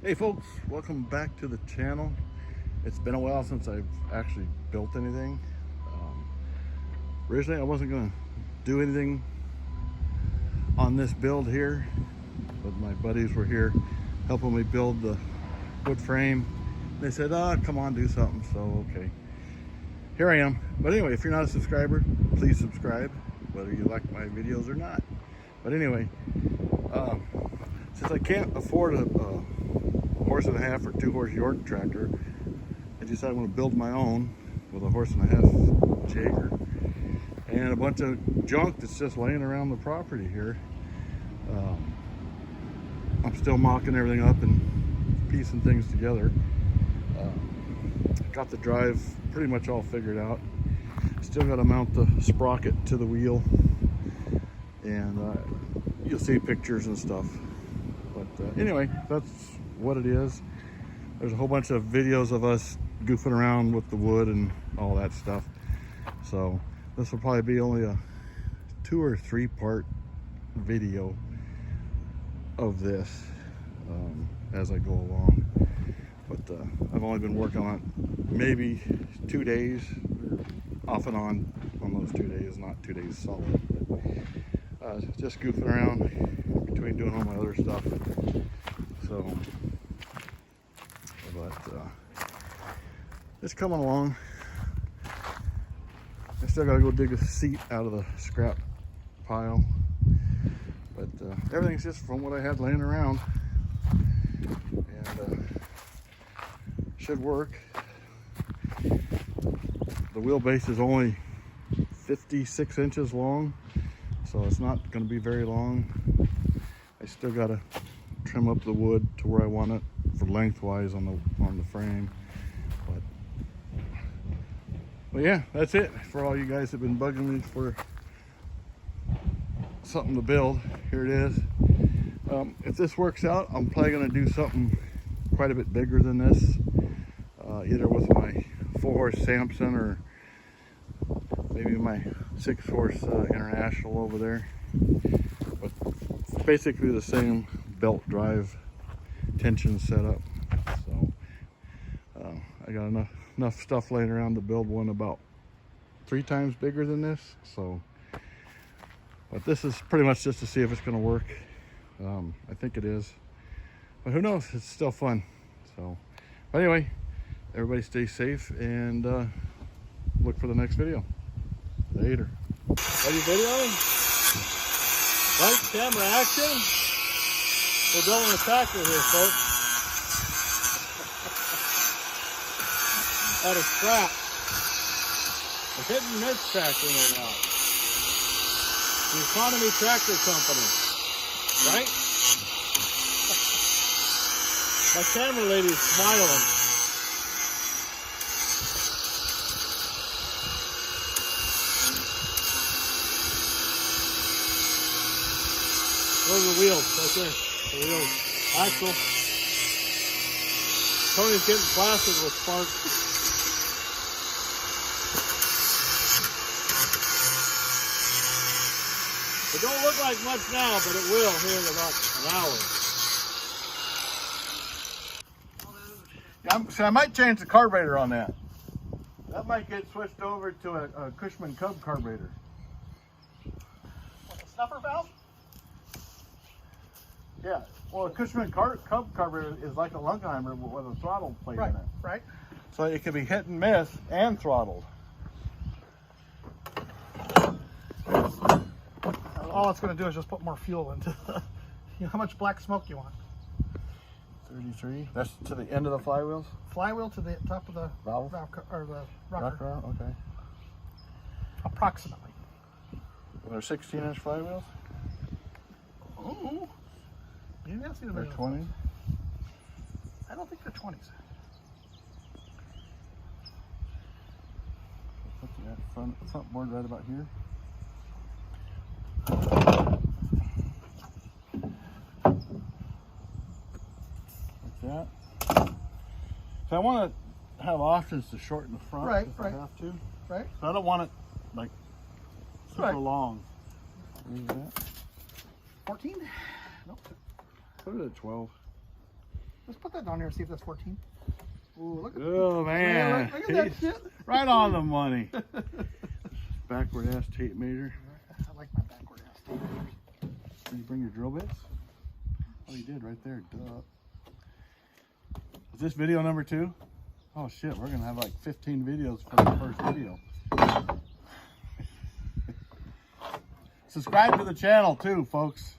Hey folks, welcome back to the channel. It's been a while since I've actually built anything. Originally I wasn't going to do anything on this build here, but my buddies were here helping me build the wood frame. They said, come on, do something. So okay, here I am. But anyway, if you're not a subscriber, please subscribe, whether you like my videos or not. But anyway, since I can't afford a horse and a half or 2-horse York tractor, I decided I want to build my own with a horse and a half Jaeger and a bunch of junk that's just laying around the property here. I'm still mocking everything up and piecing things together. Got the drive pretty much all figured out. Still got to mount the sprocket to the wheel, and you'll see pictures and stuff. But anyway, that's what it is. There's a whole bunch of videos of us goofing around with the wood and all that stuff. So this will probably be only a 2 or 3 part video of this as I go along. But I've only been working on it maybe 2 days, off and on those 2 days, not 2 days solid. But just goofing around between doing all my other stuff. So, but it's coming along. I still gotta go dig a seat out of the scrap pile, but everything's just from what I had laying around, and should work. The wheelbase is only 56 inches long, so it's not going to be very long. I still got to trim up the wood to where I want it for lengthwise on the frame. But yeah, that's it for all you guys that have been bugging me for something to build. Here it is. If this works out, I'm probably going to do something quite a bit bigger than this, either with my 4-horse Samson or maybe my 6-horse International over there. But it's basically the same belt drive tension setup. So I got enough stuff laying around to build one about 3 times bigger than this. So, but this is pretty much just to see if it's going to work. I think it is, but who knows? It's still fun. So, but anyway, everybody stay safe and look for the next video. Later. Are you videoing? Right, camera action. We're building a tractor here, folks. Out of scrap. A hit and miss tractor, no doubt. The Economy Tractor Company. Right? My camera lady's smiling. Those are the wheels, right there. The wheels. Axle. Tony's getting plastered with spark. It don't look like much now, but it will here in about an hour. Yeah, so I might change the carburetor on that. That might get switched over to a Cushman Cub carburetor. What, a snuffer valve? Yeah, well, a Cushman Cub carburetor is like a Lungheimer with a throttle plate in it. Right. So it can be hit and miss and throttled. All it's going to do is just put more fuel into the, how much black smoke you want. 33. That's to the end of the flywheels? Flywheel to the top of the valve or the rocker. Okay. Approximately. Well, they're 16-inch flywheels? Ooh. You didn't see the They're 20? I don't think they're 20s. Put the front board right about here. Like that. So I want to have options to shorten the front if I have to. Right. So I don't want it like super long. Is that 14? Nope. Put it at 12. Let's put that down here and see if that's 14. Ooh, look at Oh man, look at that shit. Right on the money. Backward ass tape measure. I like my backward ass tape measures. Did you bring your drill bits? Oh, you did right there. Duh. Is this video number 2? Oh shit, we're gonna have like 15 videos for the first video. Subscribe to the channel too, folks.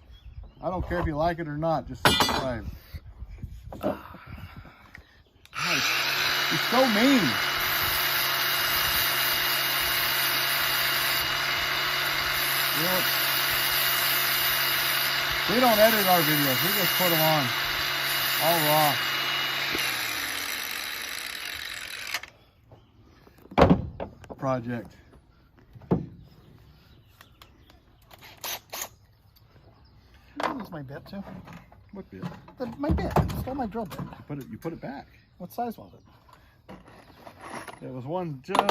I don't care if you like it or not, just subscribe. He's so mean. You know, we don't edit our videos, we just put them on all raw. Project. That's my bit too. What bit? My bit. Stole my drill bit. You put it back. What size was it? There was one just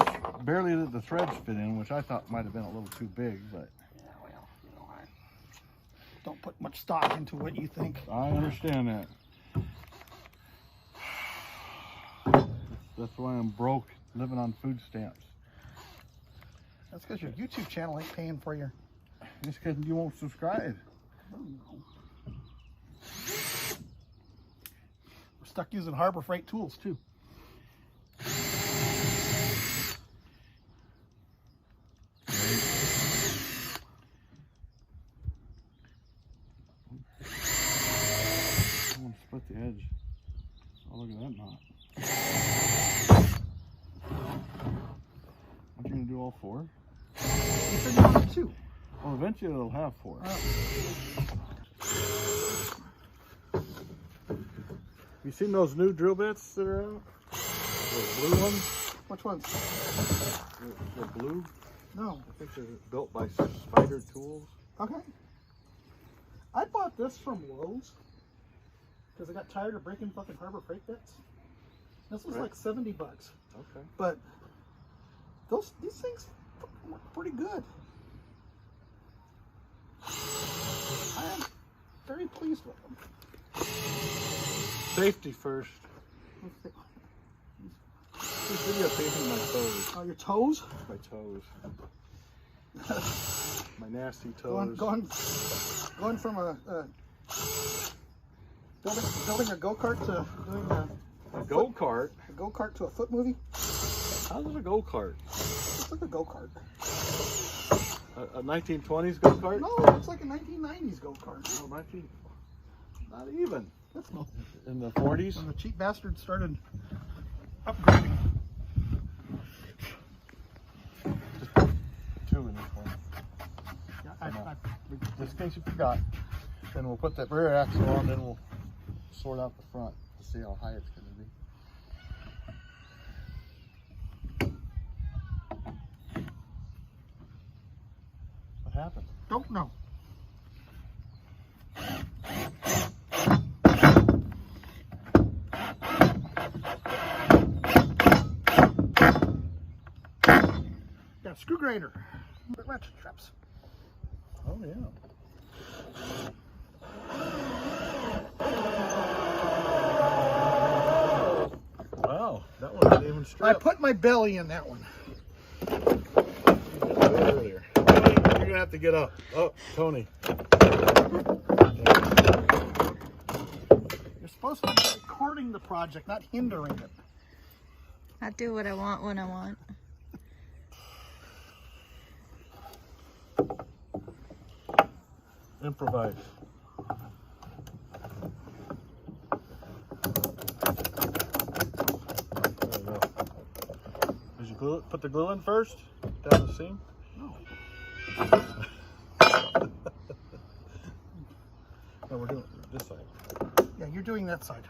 barely that the threads fit in, which I thought might have been a little too big, but Yeah, well, you know, I don't put much stock into what you think. I understand that. That's why I'm broke, living on food stamps. That's because your YouTube channel ain't paying for your. Just because you won't subscribe. We're stuck using Harbor Freight tools too. I'm gonna split the edge. Oh, look at that knot. Aren't you gonna do all 4? You said you wanted 2. Well, eventually it'll have 4. You seen those new drill bits that are out? Those blue ones? Which ones? The blue? No. I think they're built by Spider Tools. Okay. I bought this from Lowe's because I got tired of breaking fucking Harbor Freight bits. This was like $70. Okay. But these things work pretty good. I am very pleased with them. Safety first. This video taping my toes. Oh, your toes? My toes. My nasty toes. Going from building a go-kart to doing a go-kart? A go-kart to a foot movie? How's it a go-kart? It's like a go-kart. A 1920s go-kart? No, it's like a 1990s go-kart. No, not even. That's not. In the 40s? When the cheap bastards started upgrading. Just 2 in this one. Yeah, just in case you forgot. Then we'll put that rear axle on, then we'll sort out the front to see how high it's going to be. What happened? Don't know. Got a screw grinder. Ratchet straps. Oh yeah. Wow, that one didn't even strip. I put my belly in that one. Earlier. You're gonna have to get up. Oh, Tony. You're supposed to be recording the project, not hindering it. I do what I want when I want. Improvise. There you go. Did you glue it? Put the glue in first? Down the seam? No. No, we're doing this side. Yeah, you're doing that side.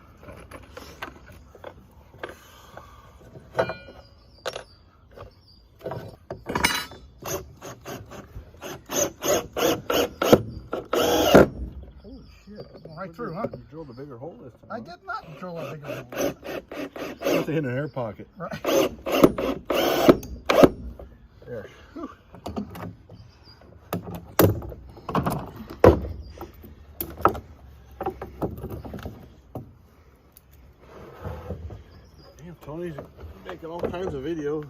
Right through, huh? You drilled a bigger hole this time. I did not drill a bigger hole. Put it in an air pocket. Right. There. Whew. Tony's making all kinds of video.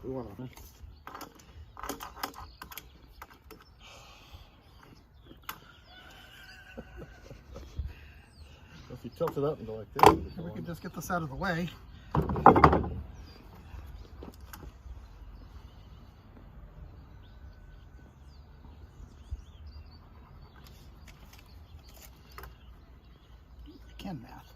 We want to. If you tilt it up and go like this, We can just get this out of the way. I can math.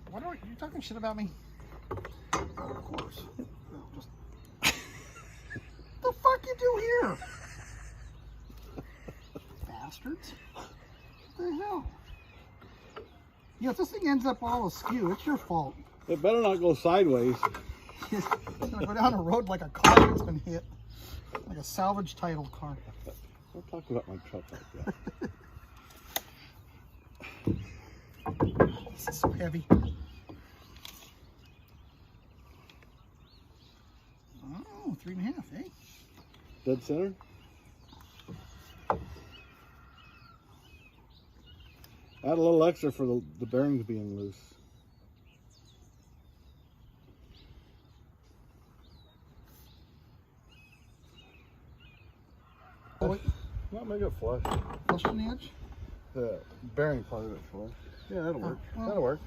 What are you talking shit about me? Oh, of course. No, just... the fuck you do here? Bastards. What the hell? Yeah, if this thing ends up all askew, it's your fault. It better not go sideways. It's gonna go down a road like a car that's been hit. Like a salvage title car. Don't talk about my truck like that. This is so heavy. Oh, 3.5, eh? Dead center. Add a little extra for the bearings being loose. Oh, wait. Not make it flush. Flush on the edge? The bearing part of it flush. Yeah, that'll work. Well, That'll work.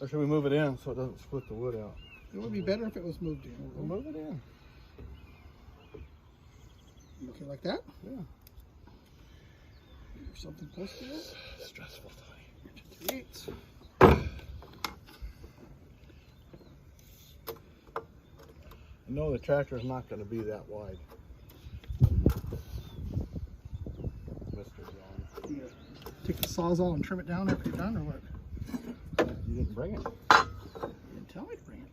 Or should we move it in so it doesn't split the wood out? it would be better if it was moved in. We'll move it in. You okay like that? Yeah. Or something close to it? Stressful, Tony. 3/8. No, the tractor's not going to be that wide. Mr. John. Yeah. Take the sawzall and trim it down after you're done, or what? You didn't bring it. You didn't tell me to bring it.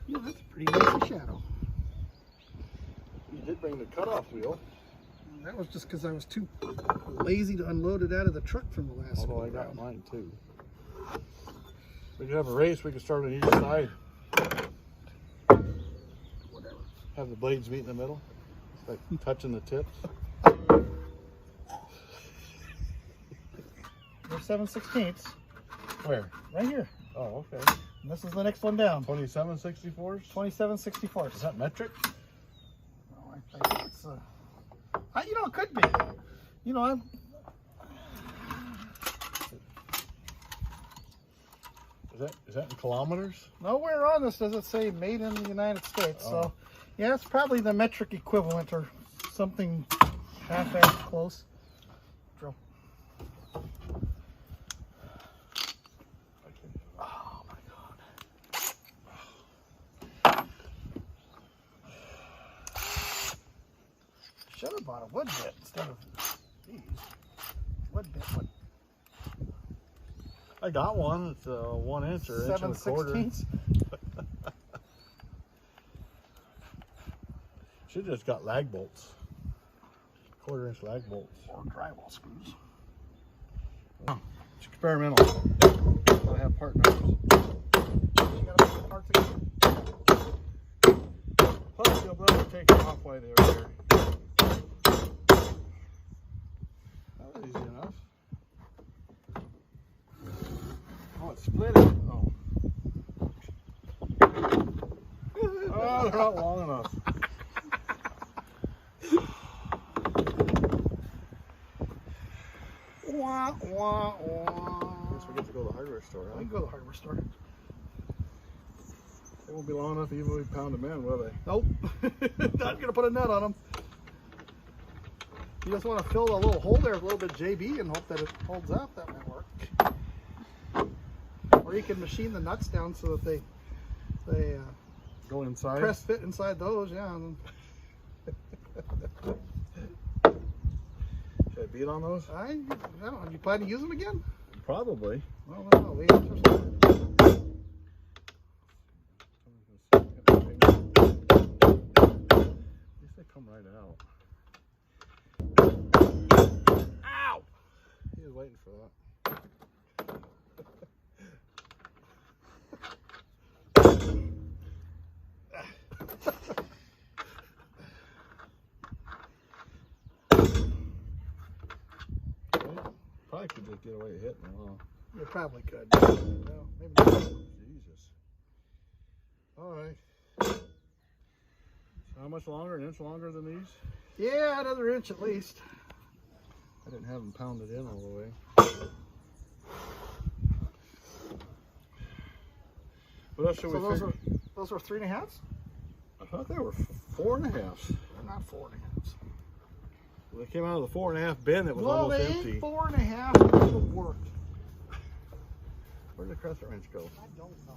Yeah, that's a pretty nice shadow. You did bring the cutoff wheel. That was just because I was too lazy to unload it out of the truck from the last Although go I got around. mine too. We could have a race. We could start on each side. Whatever. Have the blades meet in the middle. Like touching the tips. There's 7/16. Where? Right here. Oh, okay. And this is the next one down. 27/64s? 27/64. Is that metric? No, I think it's you know, it could be. You know, Is that in kilometers? nowhere on this does it say made in the United States. Oh. So, yeah, it's probably the metric equivalent or something half-assed close. Drill. Oh my God. Should have bought a wood bit instead of these. Wood bit, what? I got one. It's a 1 inch or inch and a quarter. 7/16. Should have just got lag bolts. 1/4 inch lag bolts. Or drywall screws. It's experimental. I have part numbers. You gotta put the parts again. Plus, you'll be able to take it off while they're there. That was easy enough. Oh, it split it. Oh. Oh, they're not long enough. Wah, wah, wah. Guess we get to go to the hardware store, We huh? can go to the hardware store. They won't be long enough even when we pound them in, will they? Nope. Not gonna put a nut on them. You just want to fill a little hole there with a little bit of JB and hope that it holds up. That might work. Or you can machine the nuts down so that they Go inside. press fit inside those. Yeah. And Should I beat on those? I don't know. You plan to use them again? Probably. Well, I don't know. Wait for something. come right out. Ow! He was waiting for that. Probably could just get away with hitting him, huh? You probably could. No, maybe not. Jesus. All right. So how much longer? An inch longer than these? Yeah, another inch at least. I didn't have them pounded in all the way. What else should So we those figure? were 3.5s? I thought they were 4.5s. They're not 4.5s. Well, they came out of the 4.5 bin that was Well, almost they empty. ain't 4.5. It would have worked. Where'd the crescent wrench go? I don't know.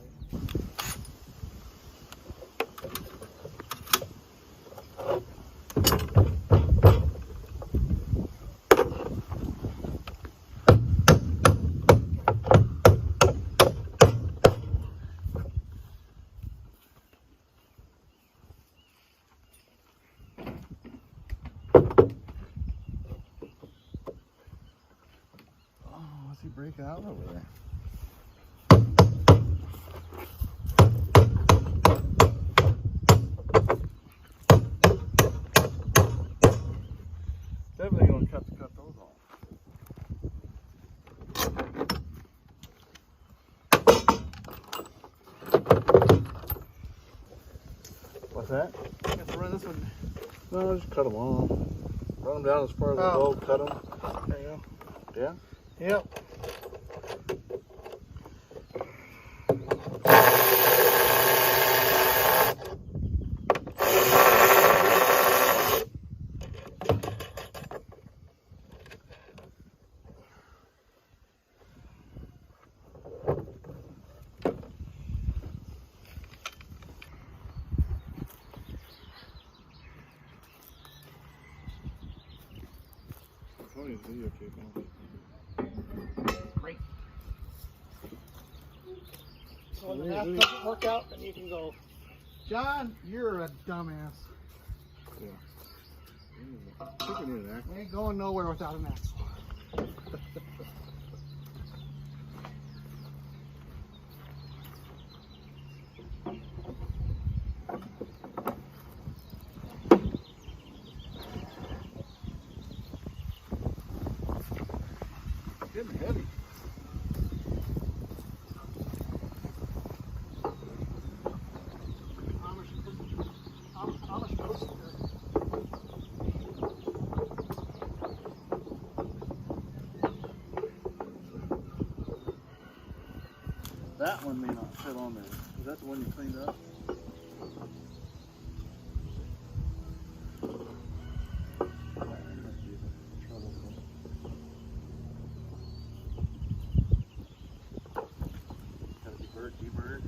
Oh, what's he breaking out over there? Definitely gonna cut those off. What's that? I have to run this one. No, just cut them off. Run them down as far as they go, cut them. There you go. Yeah? Yep. Tony's videotaping. Great. So when the math doesn't work out, then you can go, John, you're a dumbass. Yeah. I think we need an axe. We ain't going nowhere without an axe. Getting heavy. Amish coast. That one may not fit on there. Is that the one you cleaned up? That might be troublesome. Gotta be bird, de-bird.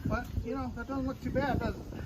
But, you know, that doesn't look too bad, does it?